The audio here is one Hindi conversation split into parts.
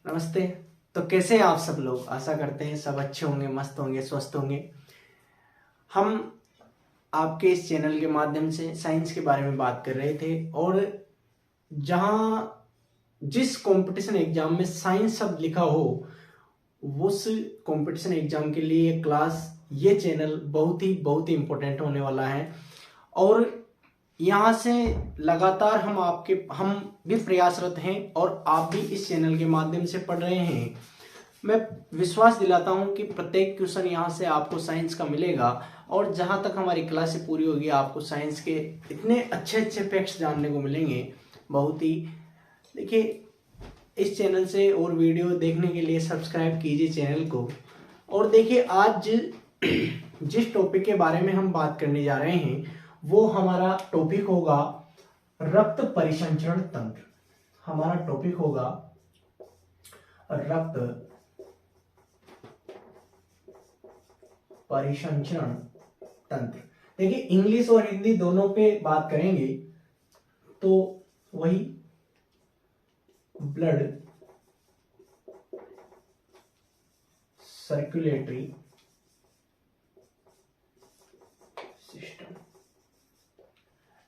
नमस्ते। तो कैसे हैं आप सब लोग? आशा करते हैं सब अच्छे होंगे, मस्त होंगे, स्वस्थ होंगे। हम आपके इस चैनल के माध्यम से साइंस के बारे में बात कर रहे थे और जहां जिस कंपटीशन एग्जाम में साइंस शब्द लिखा हो उस कंपटीशन एग्जाम के लिए ये चैनल बहुत ही इम्पोर्टेंट होने वाला है। और यहाँ से लगातार हम भी प्रयासरत हैं और आप भी इस चैनल के माध्यम से पढ़ रहे हैं। मैं विश्वास दिलाता हूं कि प्रत्येक क्वेश्चन यहाँ से आपको साइंस का मिलेगा और जहाँ तक हमारी क्लास पूरी होगी आपको साइंस के इतने अच्छे अच्छे फैक्ट्स जानने को मिलेंगे। बहुत ही देखिए, इस चैनल से और वीडियो देखने के लिए सब्सक्राइब कीजिए चैनल को। और देखिए, आज जिस टॉपिक के बारे में हम बात करने जा रहे हैं वो हमारा टॉपिक होगा रक्त परिसंचरण तंत्र। हमारा टॉपिक होगा रक्त परिसंचरण तंत्र। देखिए, इंग्लिश और हिंदी दोनों पे बात करेंगे तो वही ब्लड सर्कुलेटरी सिस्टम।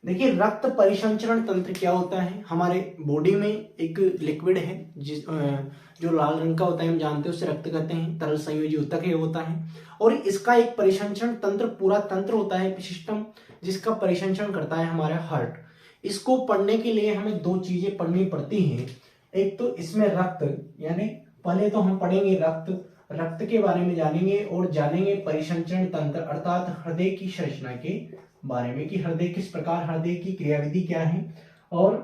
देखिए, रक्त परिसंचरण तंत्र क्या होता है? हमारे बॉडी में एक लिक्विड है जो लाल रंग का होता है, हम जानते हैं उसे रक्त कहते हैं। तरल संयोजी ऊतक है होता है और इसका एक परिसंचरण तंत्र, पूरा तंत्र होता है, सिस्टम, जिसका परिसंचरण करता है हमारा हार्ट। इसको पढ़ने के लिए हमें दो चीजें पढ़नी पड़ती हैं। एक तो इसमें रक्त, यानी पहले तो हम पढ़ेंगे रक्त के बारे में जानेंगे और जानेंगे परिसंचरण तंत्र अर्थात हृदय की संरचना के बारे में कि हृदय किस प्रकार, हृदय की क्रियाविधि क्या है और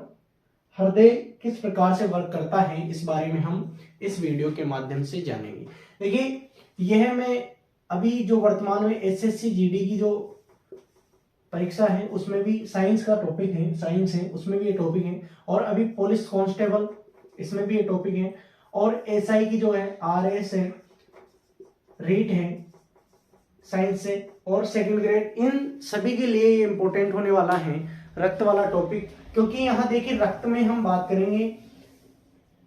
हृदय किस प्रकार से वर्क करता है, इस बारे में हम इस वीडियो के माध्यम से जानेंगे। देखिए, यह मैं अभी जो वर्तमान में एसएससी जीडी की जो परीक्षा है उसमें भी साइंस का टॉपिक है, साइंस है उसमें भी ये टॉपिक है। और अभी पुलिस कांस्टेबल इसमें भी ये टॉपिक है। और एसआई की जो है आरएस है, रीट है साइंस से, और सेकंड ग्रेड, इन सभी के लिए ये इंपॉर्टेंट होने वाला है रक्त वाला टॉपिक। क्योंकि यहाँ देखिए, रक्त में हम बात करेंगे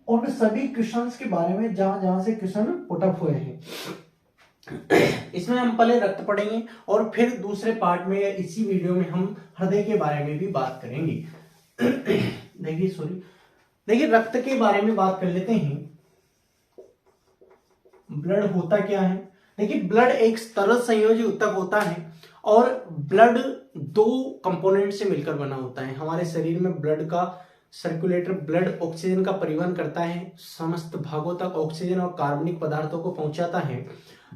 उन सभी क्वेश्चंस के बारे में जहां जहां से क्वेश्चन पुटअप हुए हैं। इसमें हम पहले रक्त पढ़ेंगे और फिर दूसरे पार्ट में इसी वीडियो में हम हृदय के बारे में भी बात करेंगे। देखिए, रक्त के बारे में बात कर लेते हैं। ब्लड होता क्या है? देखिए, ब्लड एक तरल संयोजी ऊतक होता है और ब्लड दो कंपोनेंट से मिलकर बना होता है। हमारे शरीर में ब्लड का सर्कुलेटर, ब्लड ऑक्सीजन का परिवहन करता है, समस्त भागों तक ऑक्सीजन और कार्बनिक पदार्थों को पहुंचाता है।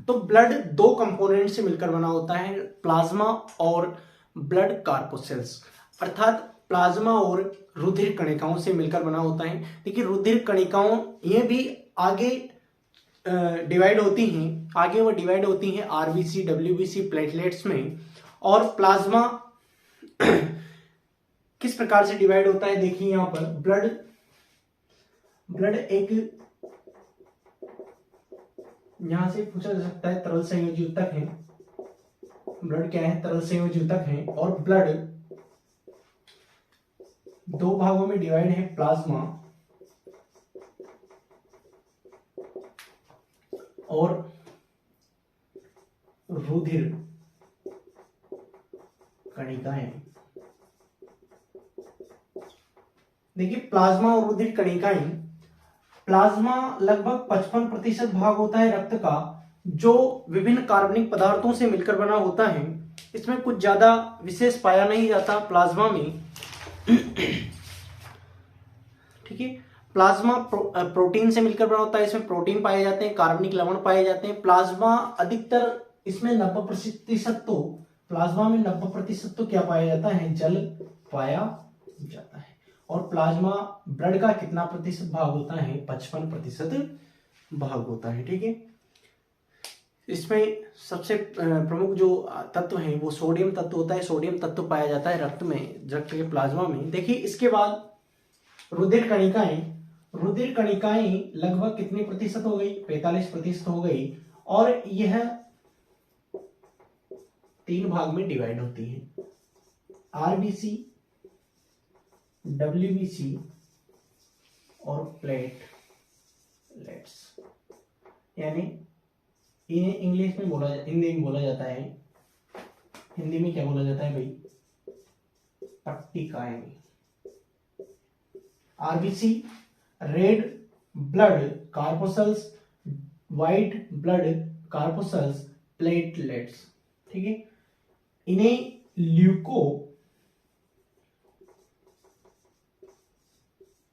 तो ब्लड दो कंपोनेंट से मिलकर बना होता है, प्लाज्मा और ब्लड कार्पोसेल्स, अर्थात प्लाज्मा और रुधिर कणिकाओं से मिलकर बना होता है। देखिए, रुधिर कणिकाओं ये भी आगे डिवाइड होती हैं, आगे वो डिवाइड होती हैं आरबीसी, डब्ल्यूबीसी, प्लेटलेट्स में। और प्लाज्मा किस प्रकार से डिवाइड होता है? देखिए, यहां पर ब्लड एक, यहां से पूछा जा सकता है, तरल संयोजी ऊतक है। ब्लड क्या है? तरल संयोजी ऊतक है। और ब्लड दो भागों में डिवाइड है, प्लाज्मा और रुधिर कणिकाएं। देखिए, प्लाज्मा और रुधिर कणिकाएं, प्लाज्मा लगभग 55% भाग होता है रक्त का, जो विभिन्न कार्बनिक पदार्थों से मिलकर बना होता है। इसमें कुछ ज्यादा विशेष पाया नहीं जाता प्लाज्मा में। ठीक है, प्लाज्मा प्रोटीन से मिलकर बना होता है। इसमें प्रोटीन पाए जाते हैं, कार्बनिक लवण पाए जाते हैं। प्लाज्मा अधिकतर इसमें 90% तो, प्लाज्मा में 90% तो क्या पाया जाता है? जल पाया जाता है। और प्लाज्मा ब्लड का कितना प्रतिशत भाग होता है? 55% भाग होता है। ठीक है, इसमें सबसे प्रमुख जो तत्व है वो सोडियम तत्व होता है। सोडियम तत्व पाया जाता है रक्त में, रक्त के प्लाज्मा में। देखिए, इसके बाद रुधिर कणिकाएं, रुधिर कणिकाएं लगभग कितने प्रतिशत हो गई? 45% हो गई। और यह 3 भाग में डिवाइड होती है, आरबीसी, डब्ल्यूबीसी और प्लेटलेट्स, यानी इन्हें इंग्लिश में हिंदी में बोला जाता है, हिंदी में क्या बोला जाता है भाई, पट्टिकाएं। RBC red blood corpuscles, white blood corpuscles, platelets, ठीक है। इन्हें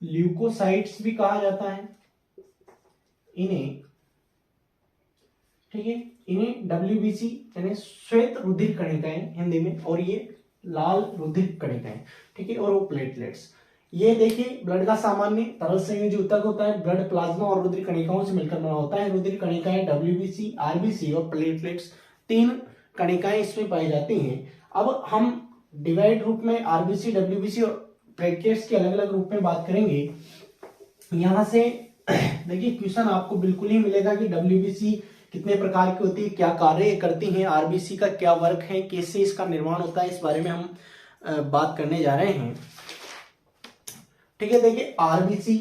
ल्यूकोसाइट्स भी कहा जाता है इन्हें, ठीक है। इन्हें डब्ल्यूबीसी यानी श्वेत रुधिर कणिकाएं हिंदी में, और ये लाल रुधिर कणिकाएं, ठीक है। और वो प्लेटलेट्स, ये देखिए ब्लड का सामान्य तरल संयोजी ऊतक होता है, ब्लड प्लाज्मा और रुधिर कणिकाओं से मिलकर बना होता है। रुधिर कणिकाएं डब्ल्यूबीसी, आरबीसी और प्लेटलेट्स, 3 कणिकाएं इसमें पाई जाती हैं। अब हम डिवाइड रूप में आरबीसी, डब्ल्यूबीसी और प्लेटलेट्स के अलग अलग रूप में बात करेंगे। यहां से देखिए क्वेश्चन आपको बिल्कुल ही मिलेगा कि डब्ल्यूबीसी कितने प्रकार की होती है, क्या कार्य करती हैं, आरबीसी का क्या वर्क है, कैसे इसका निर्माण होता है, इस बारे में हम बात करने जा रहे हैं, ठीक है। देखिए आरबीसी,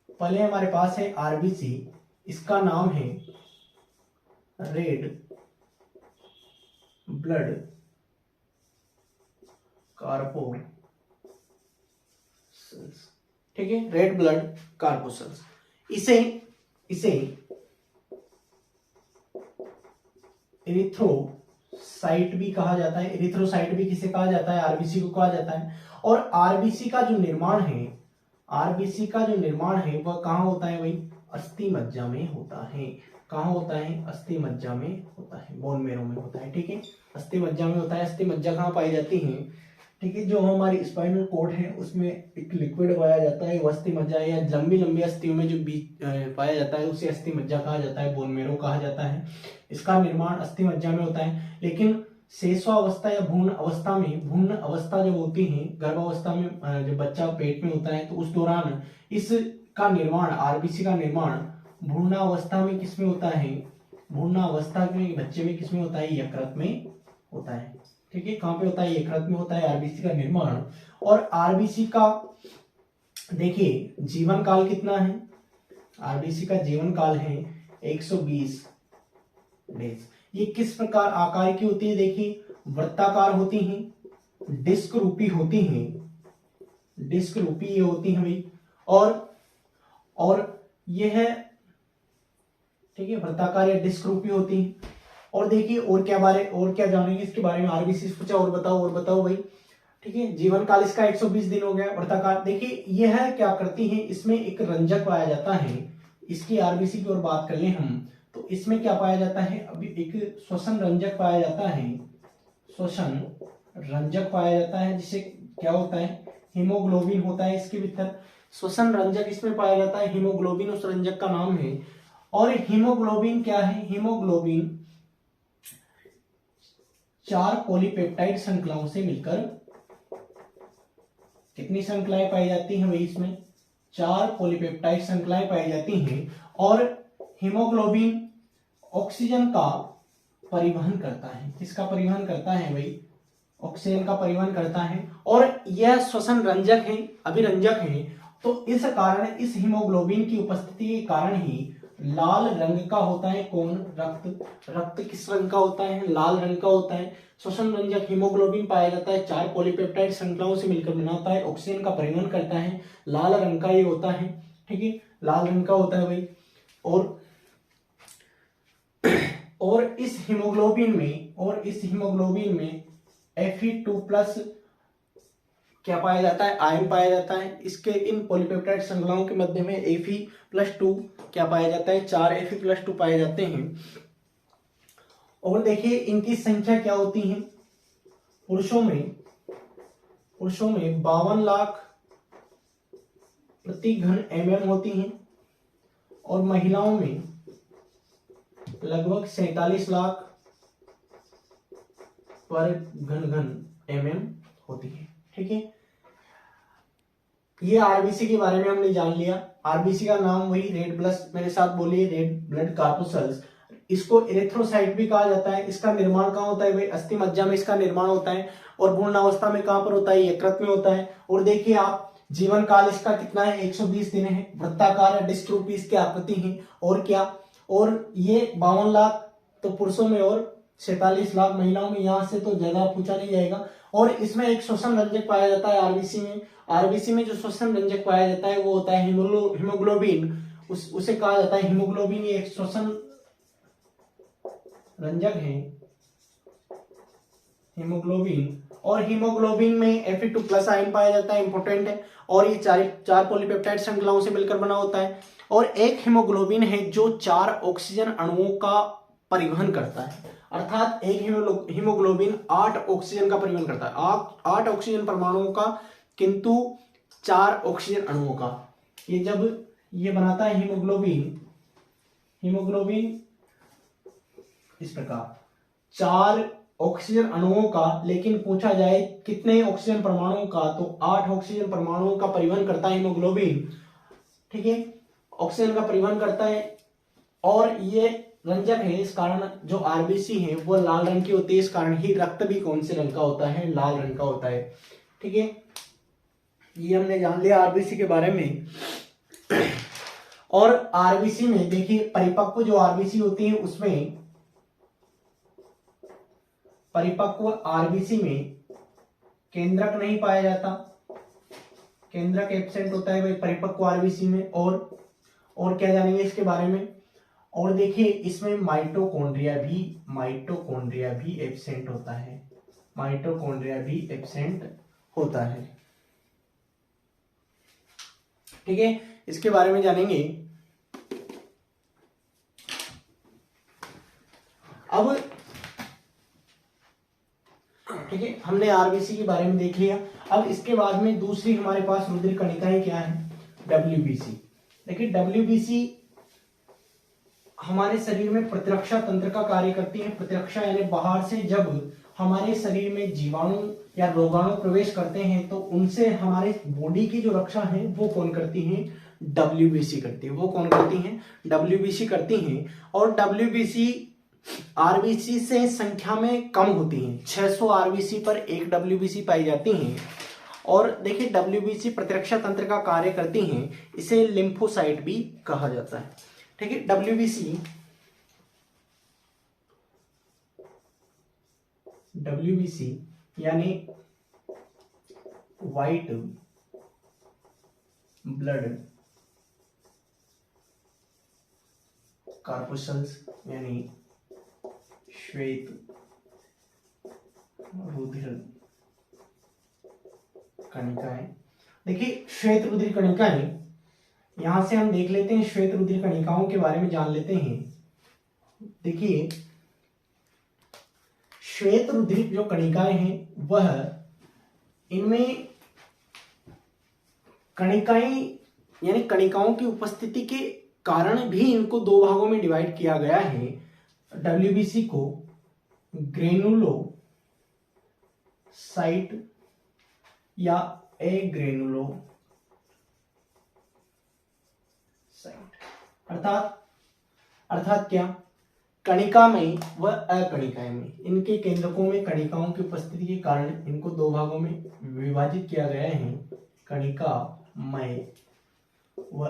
पहले हमारे पास है आरबीसी, इसका नाम है रेड ब्लड कार्पोसल्स, ठीक है, रेड ब्लड कार्पोसल्स। इसे एरिथ्रोसाइट भी कहा जाता है। एरिथ्रोसाइट भी किसे कहा जाता है, आरबीसी को कहा जाता है। और आरबीसी का जो निर्माण है वह कहां होता है भाई, अस्थि मज्जा में होता है। कहां होता है, अस्थि मज्जा में होता है, बोन मैरो में होता है, ठीक है, अस्थि मज्जा में होता है। अस्थि मज्जा कहां पाई जाती है, ठीक है, जो हमारी स्पाइनल कॉर्ड है उसमें एक लिक्विड पाया जाता है, वो अस्थि मज्जा, या लंबी लंबी अस्थियों में जो बीच पाया जाता है उसे अस्थि मज्जा कहा जाता है, बोन मैरो कहा जाता है। इसका निर्माण अस्थि मज्जा में होता है। लेकिन शेषावस्था या भ्रूण अवस्था जब होती है, गर्भावस्था में जब बच्चा पेट में होता है, तो उस दौरान इसका निर्माण, आरबीसी का निर्माण भ्रूणावस्था में किसमें होता है, भ्रूणावस्था में बच्चे में किसमें होता है, यकृत में होता है, ठीक है। कहां पे होता है, यकृत में होता है आरबीसी का निर्माण। और आरबीसी का देखिए जीवन काल कितना है, आरबीसी का जीवन काल है 120 डेज। ये किस प्रकार आकार की होती है, देखिए वृत्ताकार होती हैं, डिस्क रूपी होती हैं, डिस्क रूपी ये होती हैं भाई, और ये है, ठीक है, वृत्ताकार या डिस्क रूपी होती हैं। और देखिए और क्या जानेंगे इसके बारे में, आरबीसी पूछा और बताओ भाई, ठीक है। जीवन काल इसका 120 दिन हो गया। वृत्ताकार देखिए यह क्या करती है, इसमें एक रंजक पाया जाता है। इसकी आरबीसी की ओर बात कर ले हम, तो इसमें क्या पाया जाता है, अभी एक श्वसन रंजक पाया जाता है, श्वसन रंजक पाया जाता है, जिससे क्या होता है, हीमोग्लोबिन होता है इसके भीतर। श्वसन रंजक इसमें पाया जाता है, हीमोग्लोबिन उस रंजक का नाम है। और हीमोग्लोबिन क्या है, हीमोग्लोबिन 4 पॉलीपेप्टाइड श्रृंखलाओं से मिलकर, कितनी श्रृंखलाएं पाई जाती हैं भाई, इसमें 4 पॉलीपेप्टाइड श्रृंखलाएं पाई जाती हैं। और हीमोग्लोबिन ऑक्सीजन का परिवहन करता है, किसका परिवहन करता है भाई, ऑक्सीजन का परिवहन करता है। और यह श्वसन रंजक है, अभिरंजक है। तो इस कारण, इस हीमोग्लोबिन की उपस्थिति के कारण ही लाल रंग का होता है कौन, रक्त किस रंग का होता है, लाल रंग का होता है। श्वसन रंजक हीमोग्लोबिन पाया जाता है, 4 पॉलीपेप्टाइड श्रृंखलाओं से मिलकर बना होता है, ऑक्सीजन का परिवहन करता है, लाल रंग का ये होता है, ठीक है, लाल रंग का होता है भाई। और इस हीमोग्लोबिन में Fe2+ क्या पाया जाता है, आयन पाया जाता है। इसके इन पॉलीपेप्टाइड श्रृंखलाओं के मध्य में Fe+2 क्या पाया जाता है, 4 Fe+2 पाए जाते हैं। और देखिए इनकी संख्या क्या होती है, पुरुषों में 52 लाख प्रति घन mm होती हैं, और महिलाओं में लगभग 47 लाख पर घन mm होती है, ठीक है। ये आरबीसी के बारे में हमने जान लिया। आरबीसी का नाम वही रेड ब्लड, मेरे साथ बोलिए, रेड ब्लड कार्पोसल्स। इसको एरिथ्रोसाइट भी कहा जाता है। इसका निर्माण कहाँ होता है भाई, अस्थि मज्जा में इसका निर्माण होता है। और भ्रूणावस्था में कहां पर होता है, यकृत में होता है। और देखिए आप जीवन काल इसका कितना है, 120 दिन है। वृत्ताकार या डिस्क रूपी इसकी आकृति है। और क्या, और ये 52 लाख तो पुरुषों में और 47 लाख महिलाओं में, यहां से तो ज्यादा पूछा नहीं जाएगा। और इसमें एक श्वसन रंजक पाया जाता है आरबीसी में। आरबीसी में जो श्वसन रंजक पाया जाता है वो होता है हीमोग्लोबिन। उसे कहा जाता है हीमोग्लोबिन। ये एक श्वसन रंजक है हीमोग्लोबिन। और हीमोग्लोबिन में Fe2+ आयन पाया जाता है, इंपोर्टेंट है। और ये चार पॉलीपेप्टाइड श्रृंखलाओं से मिलकर बना होता है। और एक हीमोग्लोबिन है जो 4 ऑक्सीजन अणुओं का परिवहन करता है, अर्थात एक हीमोग्लोबिन 8 ऑक्सीजन का परिवहन करता है, 8 ऑक्सीजन परमाणुओं का, किंतु 4 ऑक्सीजन अणुओं का। ये जब ये बनाता है हीमोग्लोबिन इस प्रकार 4 ऑक्सीजन अणुओं का, लेकिन पूछा जाए कितने ऑक्सीजन परमाणुओं का, तो 8 ऑक्सीजन परमाणुओं का परिवहन करता है हीमोग्लोबिन। ठीक है, ऑक्सीजन का परिवहन करता है। और ये रंजक है, इस कारण जो आरबीसी है वो लाल रंग की होती है। इस कारण ही रक्त भी कौन से रंग का होता है, लाल रंग का होता है। ठीक है, ये हमने जान लिया आरबीसी के बारे में। और आरबीसी में देखिए, परिपक्व जो आरबीसी होती है उसमें, परिपक्व आरबीसी में केंद्रक नहीं पाया जाता, केंद्रक एब्सेंट होता है भाई परिपक्व आरबीसी में। और क्या जानेंगे इसके बारे में। और देखिए इसमें माइटोकॉन्ड्रिया भी एब्सेंट होता है, माइटोकॉन्ड्रिया भी एब्सेंट होता है। ठीक है, इसके बारे में जानेंगे। अब ठीक है, हमने आरबीसी के बारे में देख लिया। अब इसके बाद में दूसरी हमारे पास रुधिर कणिकाएं क्या है, डब्ल्यूबीसी। देखिए डब्ल्यूबीसी हमारे शरीर में प्रतिरक्षा तंत्र का कार्य करती है। प्रतिरक्षा यानी बाहर से जब हमारे शरीर में जीवाणु या रोगाणु प्रवेश करते हैं तो उनसे हमारे बॉडी की जो रक्षा है वो कौन करती है, डब्ल्यूबीसी करती है। वो कौन करती है, डब्ल्यूबीसी करती है। और डब्ल्यूबीसी आरबीसी से संख्या में कम होती हैं, 600 आरबीसी पर एक डब्ल्यूबीसी पाई जाती हैं। और देखिए डब्ल्यूबीसी प्रतिरक्षा तंत्र का कार्य करती हैं, इसे लिम्फोसाइट भी कहा जाता है। ठीक है, डब्ल्यूबीसी यानी व्हाइट ब्लड कॉर्पस्कल्स यानी श्वेत रुधिर कणिकाएं। देखिए श्वेत रुधिर कणिकाएं, यहां से हम देख लेते हैं, श्वेत रुधिर कणिकाओं के बारे में जान लेते हैं। देखिए श्वेत रुधिर जो कणिकाएं हैं वह, इनमें कणिकाएं यानी कणिकाओं की उपस्थिति के कारण भी इनको 2 भागों में डिवाइड किया गया है। डब्ल्यूबीसी को ग्रेनुलोसाइट या एग्रेनुलोसाइट, अर्थात क्या, कणिका में व अकणिकाएं में, इनके केंद्रकों में कणिकाओं की उपस्थिति के कारण इनको 2 भागों में विभाजित किया गया है, कणिकामय व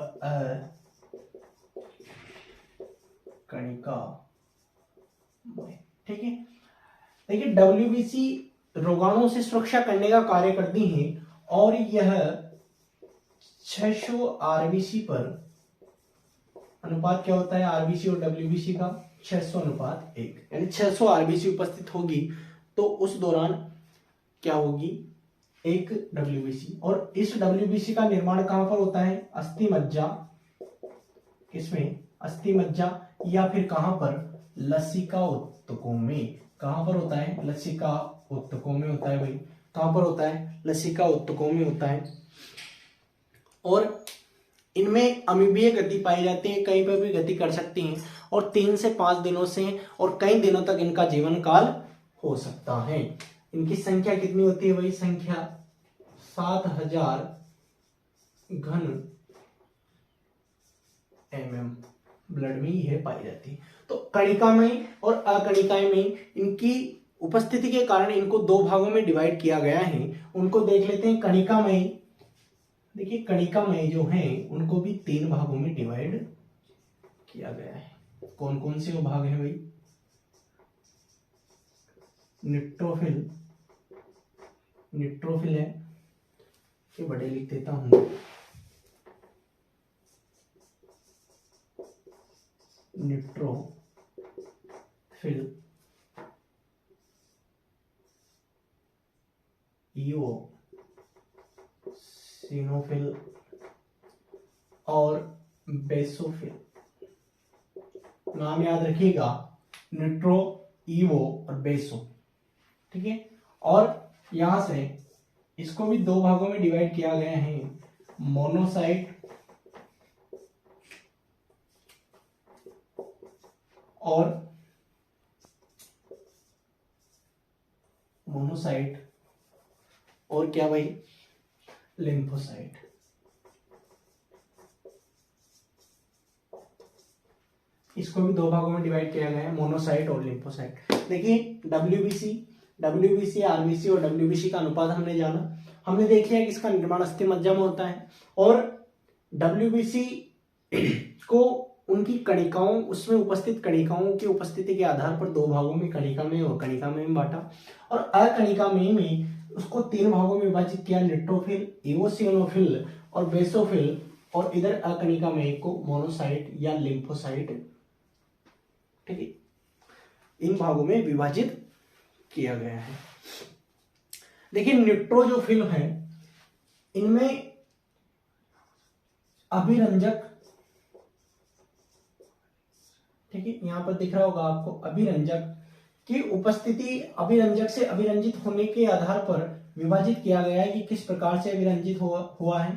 अकणिकामय। ठीक है, देखिए डब्ल्यूबीसी रोगाणुओं से सुरक्षा करने का कार्य करती है और यह 600 आरबीसी पर, अनुपात क्या होता है आरबीसी और डब्ल्यूबीसी का, 600:1, यानी 600 आरबीसी उपस्थित होगी तो उस दौरान क्या होगी, एक डब्ल्यूबीसी। और इस डब्ल्यूबीसी का निर्माण कहां पर होता है, अस्थि मज्जा, किसमें, अस्थि मज्जा, या फिर कहां पर, लसिका उत्तकों में। कहां पर होता है, लसिका उत्तकों में होता है भाई। कहां पर होता है, लसिका उत्तकों में होता है। और इनमें अमीबीय गति पाई जाती है, कहीं पर भी गति कर सकती हैं और 3 से 5 दिनों से और कई दिनों तक इनका जीवन काल हो सकता है। इनकी संख्या कितनी होती है भाई, संख्या 7000 घन mm ब्लड में यह पाई जाती है। तो कणिका में और अकणिकाएं में इनकी उपस्थिति के कारण इनको 2 भागों में डिवाइड किया गया है। उनको देख लेते हैं। कणिका में देखिए कणिकामय जो हैं उनको भी 3 भागों में डिवाइड किया गया है। कौन कौन से वो भाग हैं भाई? न्यूट्रोफिल, न्यूट्रोफिल है, ये बड़े लिख देता हूं, न्यूट्रोफिल, इओसिनोफिल और बेसोफिल। नाम याद रखिएगा, न्यूट्रो, ईवो और बेसो, ठीक है। और यहां से इसको भी 2 भागों में डिवाइड किया गया है, मोनोसाइट और क्या भाई? लिम्फोसाइट। इसको भी 2 भागों में डिवाइड किया गया है, मोनोसाइट और लिम्फोसाइट। देखिए डब्ल्यूबीसी, आरबीसी और डब्ल्यूबीसी का अनुपात हमने जाना, हमने देख लिया कि इसका निर्माण अस्थि मज्जा में होता है। और डब्ल्यूबीसी को उनकी कणिकाओं, उसमें उपस्थित कणिकाओं की उपस्थिति के आधार पर 2 भागों में, कणिकामय और कणिकामय में बांटा। और अकणिकामय में उसको 3 भागों में विभाजित किया, न्यूट्रोफिल, इओसिनोफिल और बेसोफिल। और इधर अकणिकामय को मोनोसाइट या लिम्फोसाइट, ठीक है, इन भागों में विभाजित किया गया है। देखिए न्यूट्रोजोफिल है, इनमें अभिरंजक, ठीक है, यहां पर दिख रहा होगा आपको, अभिरंजक की उपस्थिति, अभिरंजक से अभिरंजित होने के आधार पर विभाजित किया गया है कि किस प्रकार से अभिरंजित हुआ है।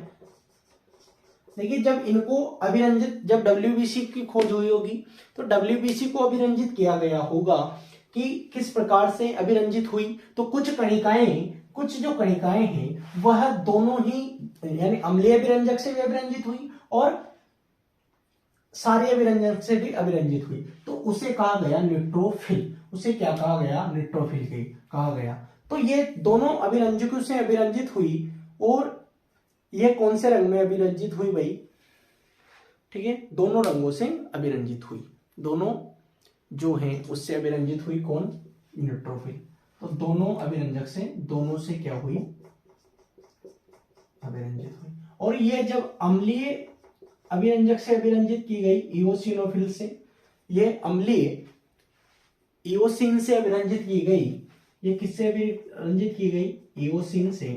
देखिए जब इनको अभिरंजित, जब डब्ल्यूबीसी की खोज हुई होगी तो डब्ल्यूबीसी को अभिरंजित किया गया होगा कि किस प्रकार से अभिरंजित हुई। तो कुछ जो कणिकाएं हैं वह दोनों ही, यानी अम्लीय अभिरंजक से भी अभिरंजित हुई और क्षारीय अभिरंजक से भी अभिरंजित हुई, तो उसे कहा गया न्यूट्रोफिल। उसे क्या कहा गया? न्यूट्रोफिल कहा गया। तो ये दोनों अभिरंजकों से अभिरंजित हुई, और ये कौन से रंग में अभिरंजित हुई भाई? ठीक है, दोनों रंगों से अभिरंजित हुई, दोनों जो हैं उससे अभिरंजित हुई। कौन? न्यूट्रोफिल। तो दोनों अभिरंजक से, दोनों से क्या हुई? अभिरंजित हुई। और ये जब अम्लीय अभिरंजक से अभिरंजित की गई इओसिनोफिल से, ये अम्लीय इओसिन से अभिरंजित की गई, ये किससे अभिरंजित की गई? इओसिन से।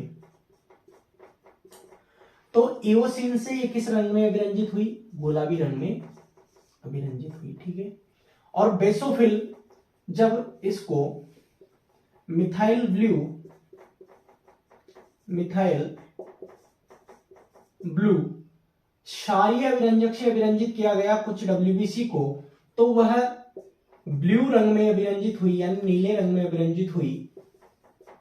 तो इओसिन से ये किस रंग में अभिरंजित हुई? गुलाबी रंग में अभिरंजित हुई, ठीक है। और बेसोफिल जब इसको मिथाइल ब्लू क्षारीय अभिरंजक से अभिरंजित किया गया कुछ डब्ल्यूबीसी को, तो वह ब्लू रंग में अभिरंजित हुई, यानी नीले रंग में अभिरंजित हुई,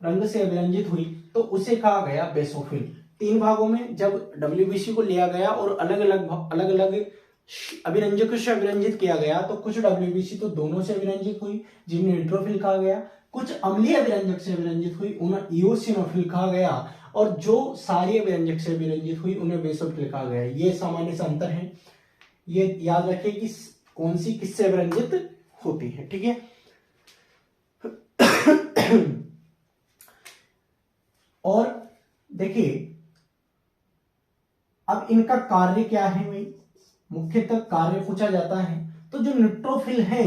रंग से अभिरंजित हुई, तो उसे कहा गया बेसोफिल। 3 भागों में जब डब्ल्यूबीसी को लिया गया और अलग अलग अभिरंजकों से अभिरंजित किया गया, तो कुछ डब्ल्यूबीसी तो दोनों से अभिरंजित हुई, जिन्हें न्यूट्रोफिल कहा गया। कुछ अम्लीय अभिरंजक से अभिरंजित हुई, उन्हें इओसिनोफिल कहा गया। और जो क्षारीय अभिरंजक से अभिरंजित हुई, उन्हें बेसोफिल कहा गया। ये सामान्य से अंतर है, ये याद रखिए कि कौन सी किससे अभिरंजित होती है, ठीक है। और देखिए अब इनका कार्य क्या है भाई? मुख्यतः कार्य पूछा जाता है। तो जो न्यूट्रोफिल है,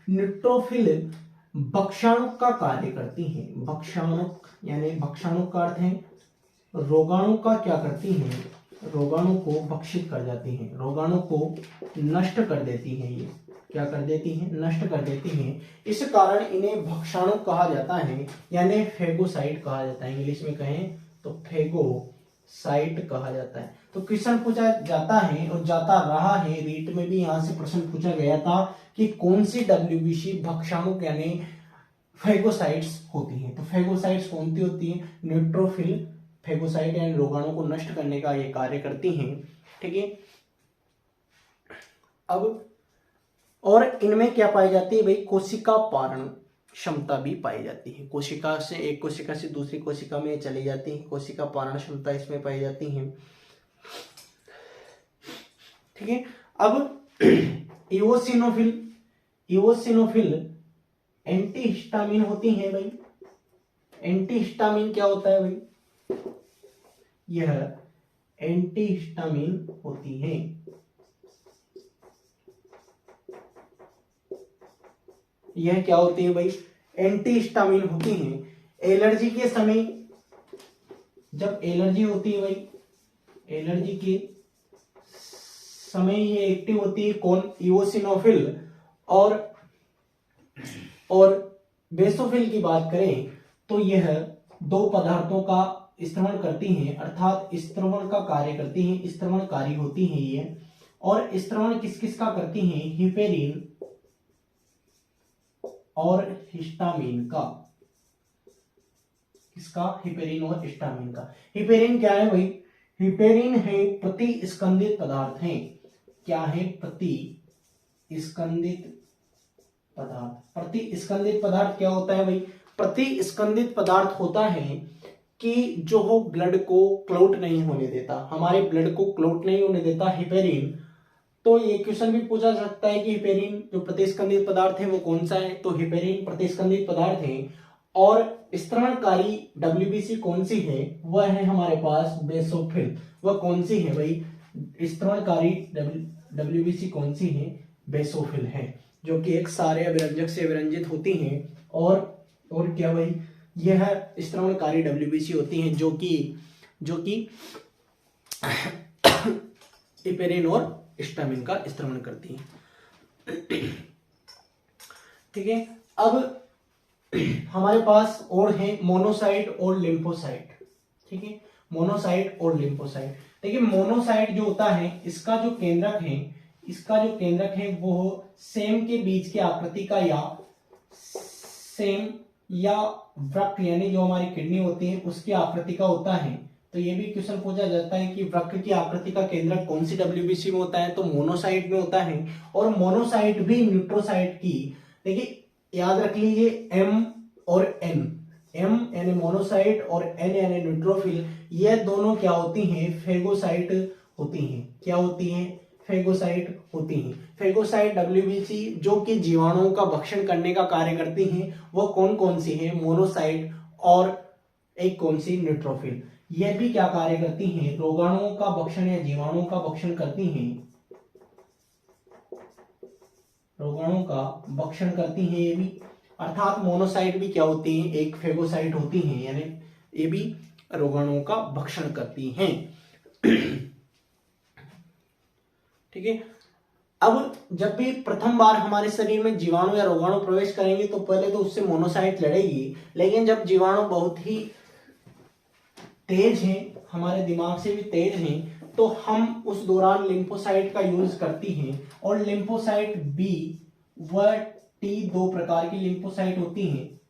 न्यूट्रोफिल भक्षाणुक का कार्य करती हैं। भक्षाणुक यानी भक्षाणुक का अर्थ है रोगाणु का क्या करती हैं? रोगाणु को भक्षित कर जाती हैं, रोगाणु को नष्ट कर देती हैं। ये क्या कर देती हैं? नष्ट कर देती हैं। इस कारण इन्हें भक्षाणुक कहा जाता है, यानी फेगोसाइट कहा जाता है। इंग्लिश में कहें तो फेगोसाइट कहा जाता है। तो क्वेश्चन पूछा जाता है और जाता रहा है, रीट में भी यहां से प्रश्न पूछा गया था कि कौन सी डब्ल्यूबीसी भक्षाणुक यानी फेगोसाइट्स होती हैं। तो फेगोसाइट्स कौन सी होती हैं? न्यूट्रोफिल फेगोसाइट यानी रोगाणु को नष्ट करने का ये कार्य करती हैं, ठीक है। अब और इनमें क्या पाई जाती है भाई? कोशिका पारण क्षमता भी पाई जाती है। कोशिका से, एक कोशिका से दूसरी कोशिका में चली जाती है, कोशिका पारण क्षमता इसमें पाई जाती है। ठीक है। अब इओसिनोफिल एंटीहिस्टामिन होती है भाई। एंटीहिस्टामिन क्या होता है भाई? यह एंटीहिस्टामिन होती है। यह क्या होती है भाई? एंटीहिस्टामिन होती है। एलर्जी के समय, जब एलर्जी होती है भाई, एलर्जी के समय ये एक्टिव होती है कौन? इओसिनोफिल। और बेसोफिल की बात करें तो यह दो पदार्थों का स्त्रवण करती हैं, अर्थात स्त्रवण का कार्य करती हैं, स्त्रवणकारी होती हैं ये। और स्त्रवण किस किस का करती हैं? हिपेरिन और हिस्टामिन का। किसका? हिपेरिन और हिस्टामिन का। हिपेरिन क्या है भाई? हिपेरिन है प्रतिस्कंदित पदार्थ है। क्या है? प्रतिस्कंदित पदार्थ। प्रतिस्कंदित पदार्थ क्या होता है भाई? प्रतिस्कंदित पदार्थ होता है कि जो हो ब्लड को क्लॉट नहीं होने देता, हमारे ब्लड को क्लॉट नहीं होने देता हिपेरिन। तो ये क्वेश्चन भी पूछा जा सकता है कि हिपेरिन जो प्रतिस्कंदित पदार्थ है वो कौन सा है? तो हिपेरिन प्रतिस्कंदित पदार्थ है। और स्त्रवणकारी डब्ल्यूबीसी कौन सी है? वह है हमारे पास बेसोफिल। वह कौन सी है भाई? स्त्रवणकारी डब्ल्यूबीसी कौन सी है? बेसोफिल है, जो कि एक सारे अभिरंजक से अभिरंजित होती हैं। और क्या भाई? यह स्त्रवणकारी डब्ल्यूबीसी होती हैं जो कि हिपेरिन और हिस्टामिन का स्त्रवण करती हैं। ठीक है। अब हमारे पास और है मोनोसाइट और लिम्फोसाइट। ठीक है, मोनोसाइट और लिम्फोसाइट। देखिए मोनोसाइट जो होता है इसका जो केंद्रक है वो सेम के बीच की आकृति का या वृक्क यानी जो हमारी किडनी होती है उसकी आकृति का होता है। तो ये भी क्वेश्चन पूछा जाता है कि वृक्क की आकृति का केंद्रक कौन सी डब्ल्यूबीसी में होता है? तो मोनोसाइट में होता है। और मोनोसाइट भी न्यूट्रोसाइट की, देखिए याद रख लीजिए एम और एन, एम यानी मोनोसाइट और एन यानी न्यूट्रोफिल, ये दोनों क्या होती हैं? फेगोसाइट होती हैं। क्या होती हैं? फेगोसाइट होती हैं। फेगोसाइट डब्ल्यूबीसी जो कि जीवाणुओं का भक्षण करने का कार्य करती हैं, वो कौन कौन सी है? मोनोसाइट और एक कौन सी? न्यूट्रोफिल। यह भी क्या कार्य करती हैं? रोगाणुओं का भक्षण या जीवाणुओं का भक्षण करती हैं। रोगाणुओं का भक्षण करती हैं ये भी। अर्थात मोनोसाइट भी क्या होती है? एक फेगोसाइट होती हैं, यानी ये भी रोगाणुओं का भक्षण करती हैं। ठीक है। अब जब भी प्रथम बार हमारे शरीर में जीवाणु या रोगाणु प्रवेश करेंगे तो पहले तो उससे मोनोसाइट लड़ेगी, लेकिन जब जीवाणु बहुत ही तेज हैं, हमारे दिमाग से भी तेज हैं, तो हम उस दौरान लिम्फोसाइट का यूज करती हैं। और लिम्फोसाइट बी व टी दो प्रकार की लिम्फोसाइट होती हैं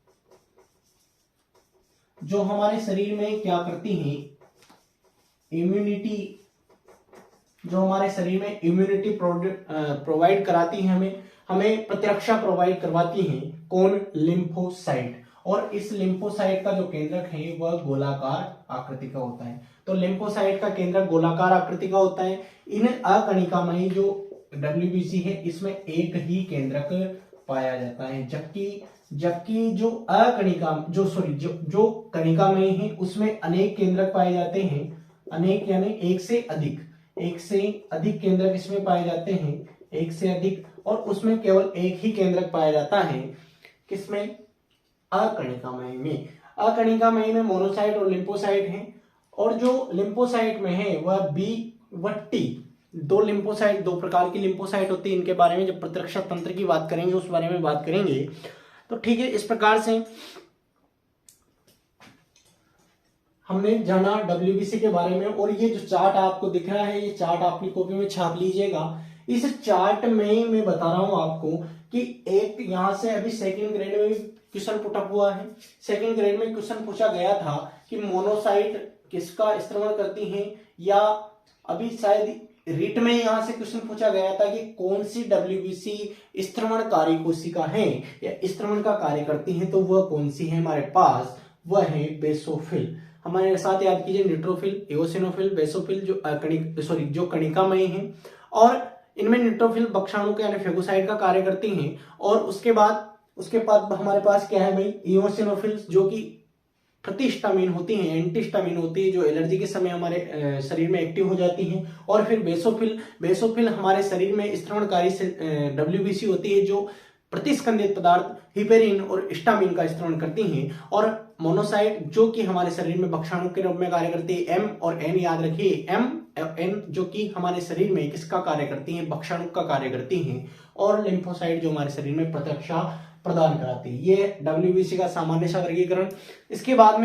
जो हमारे शरीर में क्या करती हैं? इम्यूनिटी, जो हमारे शरीर में इम्यूनिटी प्रोवाइड कराती है, हमें प्रतिरक्षा प्रोवाइड करवाती हैं। कौन? लिम्फोसाइट। और इस लिम्फोसाइट का जो केंद्रक है वह गोलाकार आकृति का होता है। तो लिम्फोसाइट का केंद्रक गोलाकार आकृति का होता है। इन अकणिकामयी जो डब्ल्यूबीसी है इसमें एक ही केंद्रक पाया जाता है, जबकि जो कणिकामयी है उसमें अनेक केंद्रक पाए जाते हैं। अनेक यानी एक से अधिक केंद्रक इसमें पाए जाते हैं, एक से अधिक। और उसमें केवल एक ही केंद्रक पाया जाता है, किसमें? अकणिकामयी में। अकणिकामयी में मोनोसाइट और लिम्फोसाइट हैं। और जो लिम्फोसाइट में है वह बी व टी, दो लिम्फोसाइट, दो प्रकार की लिम्फोसाइट होती है। इनके बारे में जब प्रतिरक्षा तंत्र की बात करेंगे उस बारे में बात करेंगे। तो ठीक है, इस प्रकार से हमने जाना डब्ल्यूबीसी के बारे में। और ये जो चार्ट आपको दिख रहा है, ये चार्ट अपनी कॉपी में छाप लीजिएगा। इस चार्ट में मैं बता रहा हूं आपको कि एक यहां से अभी सेकंड ग्रेड में क्वेश्चन पुटअप हुआ है। सेकंड ग्रेड में क्वेश्चन पूछा गया था कि मोनोसाइट किसका स्त्रवण करती हैं, या अभी शायद रीट में यहां से क्वेश्चन पूछा गया था कि कौन सी डब्ल्यूबीसी स्त्रवणकारी कोशिका है या स्त्रवण का कार्य करती है, तो वह कौन सी है हमारे पास? वह है बेसोफिल। हमारे साथ याद कीजिए न्यूट्रोफिल, एओसिनोफिल, बेसोफिल जो कणिकामयी हैं, और इनमें न्यूट्रोफिल भक्षाणु के यानी फेगोसाइड का कार्य करती हैं। और उसके बाद हमारे पास क्या है भाई, एओसिनोफिल्स जो कि प्रतिस्टामिन होती हैं, एंटीस्टामिन होती है, जो एलर्जी के समय हमारे शरीर में एक्टिव हो जाती हैं। और फिर बेसोफिल हमारे शरीर में स्त्रवणकारी WBC होती है, जो प्रतिस्कंदित पदार्थ हिपेरिन और स्टामिन का स्त्रवण करती हैं। और मोनोसाइट जो कि हमारे शरीर में भक्षाणु के रूप में कार्य करती है, M और N याद रखिए, M जो कि हमारे शरीर में किसका कार्य करती हैं, भक्षाणु का कार्य करती हैं। और लिम्फोसाइट जो हमारे शरीर में प्रतिरक्षा प्रदान कराती है। ये WBC का सामान्य सा वर्गीकरण। इसके बाद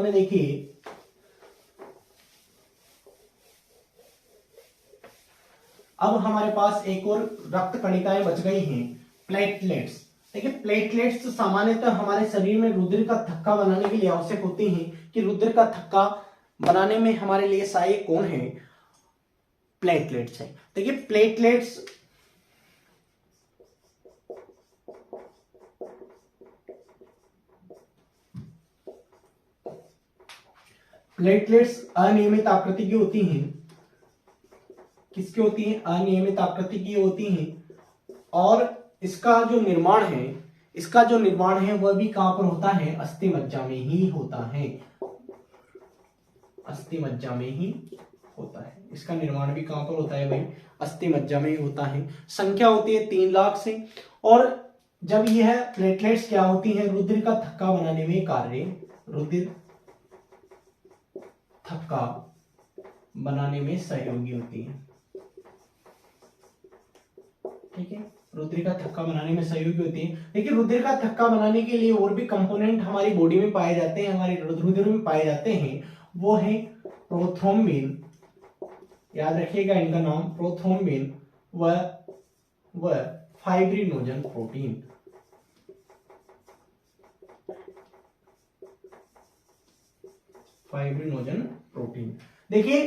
में देखिए, अब हमारे पास एक और रक्त कणिकाएं बच गई हैं, प्लेटलेट्स। देखिए प्लेटलेट्स सामान्यतः हमारे शरीर में रुधिर का थक्का बनाने के लिए आवश्यक होती हैं। कि रुधिर का थक्का बनाने में हमारे लिए सहायक कौन है, प्लेटलेट्स है। देखिए प्लेटलेट्स अनियमित आकृति की होती हैं। किसकी होती हैं, अनियमित आकृति की होती हैं। और इसका जो निर्माण है वह भी कहां पर होता है, अस्थि मज्जा में ही होता है। अस्थि मज्जा में ही होता है। इसका निर्माण भी कहां पर होता है भाई, अस्थि मज्जा में ही होता है। संख्या होती है 3 लाख से। और जब यह प्लेटलेट्स क्या होती हैं, रुधिर का थक्का बनाने में सहयोगी होती है। ठीक है, रुधिर का थक्का बनाने में सहयोगी होती है। लेकिन रुधिर का थक्का बनाने के लिए और भी कंपोनेंट हमारी बॉडी में पाए जाते हैं, हमारे रुधिर में पाए जाते हैं। वो है प्रोथ्रोम्बिन, याद रखिएगा इनका नाम, प्रोथ्रोम्बिन व फाइब्रिनोजन प्रोटीन। देखिए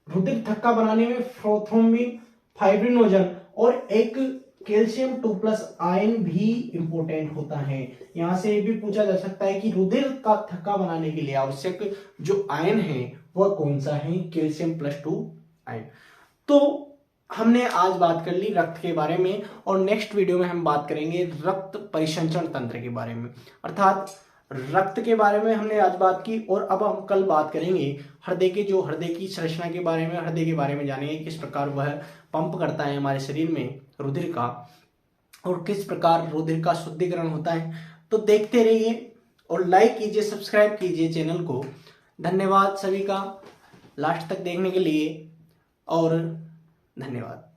रुधिर थक्का बनाने में प्रोथ्रोम्बिन, फाइब्रिनोजन और एक कैल्शियम 2+ आयन भी इंपॉर्टेंट होता है। यहां से भी पूछा जा सकता है कि रुधिर का थक्का बनाने के लिए आवश्यक जो आयन है वह कौन सा है, कैल्शियम +2 आयन। तो हमने आज बात कर ली रक्त के बारे में, और नेक्स्ट वीडियो में हम बात करेंगे रक्त परिसंचरण तंत्र के बारे में। अर्थात रक्त के बारे में हमने आज बात की, और अब हम कल बात करेंगे हृदय की संरचना के बारे में, हृदय के बारे में जानेंगे किस प्रकार वह पंप करता है हमारे शरीर में रुधिर का, और किस प्रकार रुधिर का शुद्धिकरण होता है। तो देखते रहिए और लाइक कीजिए, सब्सक्राइब कीजिए चैनल को। धन्यवाद सभी का लास्ट तक देखने के लिए, और धन्यवाद।